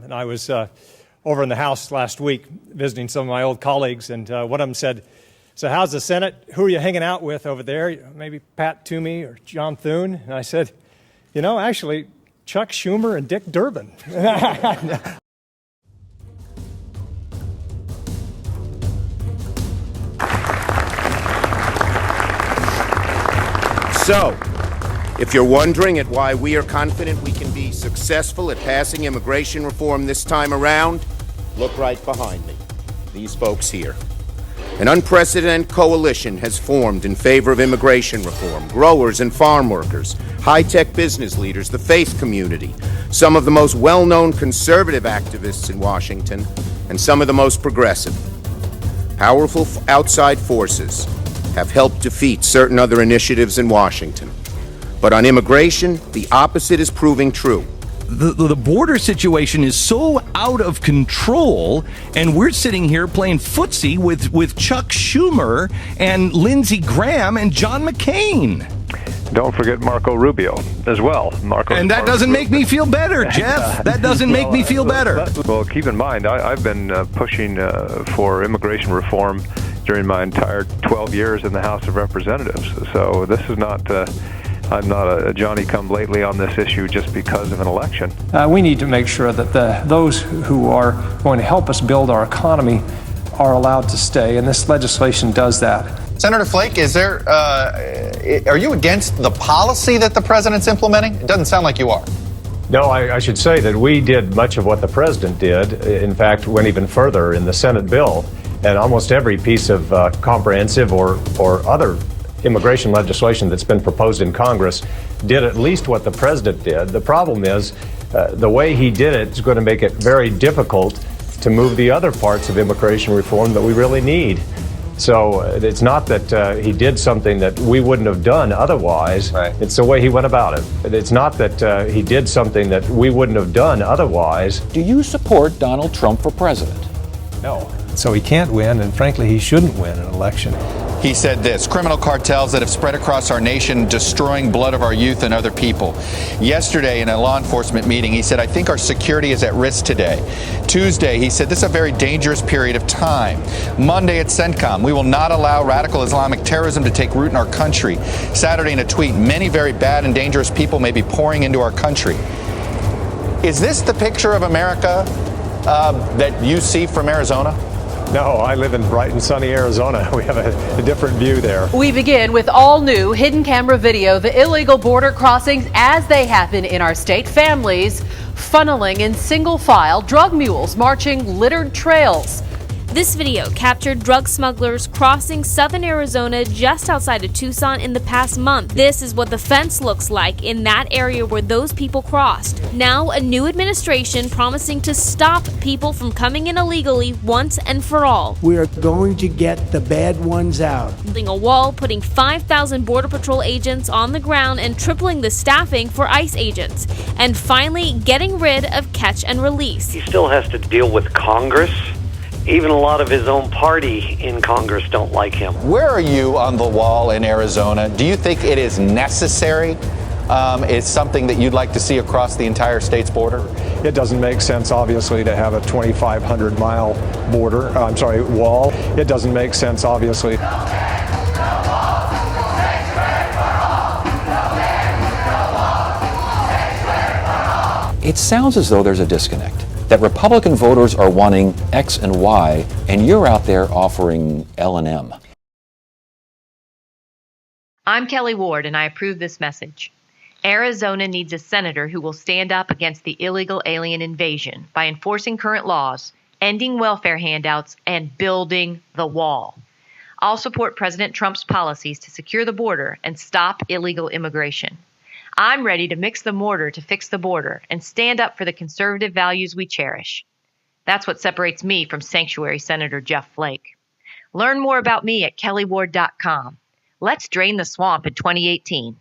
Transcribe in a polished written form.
And I was over in the House last week visiting some of my old colleagues, and one of them said, "So how's the Senate? Who are you hanging out with over there? Maybe Pat Toomey or John Thune?" And I said, actually, Chuck Schumer and Dick Durbin. So, if you're wondering at why we are confident we can be successful at passing immigration reform this time around, look right behind me. These folks here. An unprecedented coalition has formed in favor of immigration reform. Growers and farm workers, high-tech business leaders, the faith community, some of the most well-known conservative activists in Washington, and some of the most progressive. Powerful outside forces have helped defeat certain other initiatives in Washington. But on immigration, the opposite is proving true. The border situation is so out of control, and we're sitting here playing footsie with Chuck Schumer and Lindsey Graham and John McCain. Don't forget Marco Rubio as well. And that doesn't make me feel better, Jeff. That doesn't make me feel better. Well, keep in mind, I've been pushing for immigration reform during my entire 12 years in the House of Representatives. So this is not... I'm not a Johnny-come-lately on this issue just because of an election. We need to make sure that those who are going to help us build our economy are allowed to stay, and this legislation does that. Senator Flake, are you against the policy that the president's implementing? It doesn't sound like you are. No, I should say that we did much of what the president did. In fact, went even further in the Senate bill, and almost every piece of comprehensive or other immigration legislation that's been proposed in Congress did at least what the president did. The problem is the way he did it is going to make it very difficult to move the other parts of immigration reform that we really need. So it's not that he did something that we wouldn't have done otherwise. Right. It's the way he went about it. It's not that he did something that we wouldn't have done otherwise. Do you support Donald Trump for president? No. So he can't win, and frankly, he shouldn't win an election. He said this: criminal cartels that have spread across our nation, destroying blood of our youth and other people. Yesterday, in a law enforcement meeting, he said, "I think our security is at risk today." Tuesday, he said, "This is a very dangerous period of time." Monday at CENTCOM, "We will not allow radical Islamic terrorism to take root in our country." Saturday, in a tweet, "Many very bad and dangerous people may be pouring into our country." Is this the picture of America that you see from Arizona? No, I live in bright and sunny Arizona. We have a different view there. We begin with all new hidden camera video, the illegal border crossings as they happen in our state. Families funneling in single file, drug mules marching littered trails. This video captured drug smugglers crossing southern Arizona just outside of Tucson in the past month. This is what the fence looks like in that area where those people crossed. Now, a new administration promising to stop people from coming in illegally once and for all. We are going to get the bad ones out. Building a wall, putting 5,000 Border Patrol agents on the ground and tripling the staffing for ICE agents. And finally, getting rid of catch and release. He still has to deal with Congress. Even a lot of his own party in Congress don't like him. Where are you on the wall in Arizona? Do you think it is necessary? It's something that you'd like to see across the entire state's border? It doesn't make sense, obviously, to have a 2,500-mile wall. It doesn't make sense, obviously. It sounds as though there's a disconnect, that Republican voters are wanting X and Y, and you're out there offering L and M. I'm Kelli Ward, and I approve this message. Arizona needs a senator who will stand up against the illegal alien invasion by enforcing current laws, ending welfare handouts, and building the wall. I'll support President Trump's policies to secure the border and stop illegal immigration. I'm ready to mix the mortar to fix the border and stand up for the conservative values we cherish. That's what separates me from Sanctuary Senator Jeff Flake. Learn more about me at kelliward.com. Let's drain the swamp in 2018.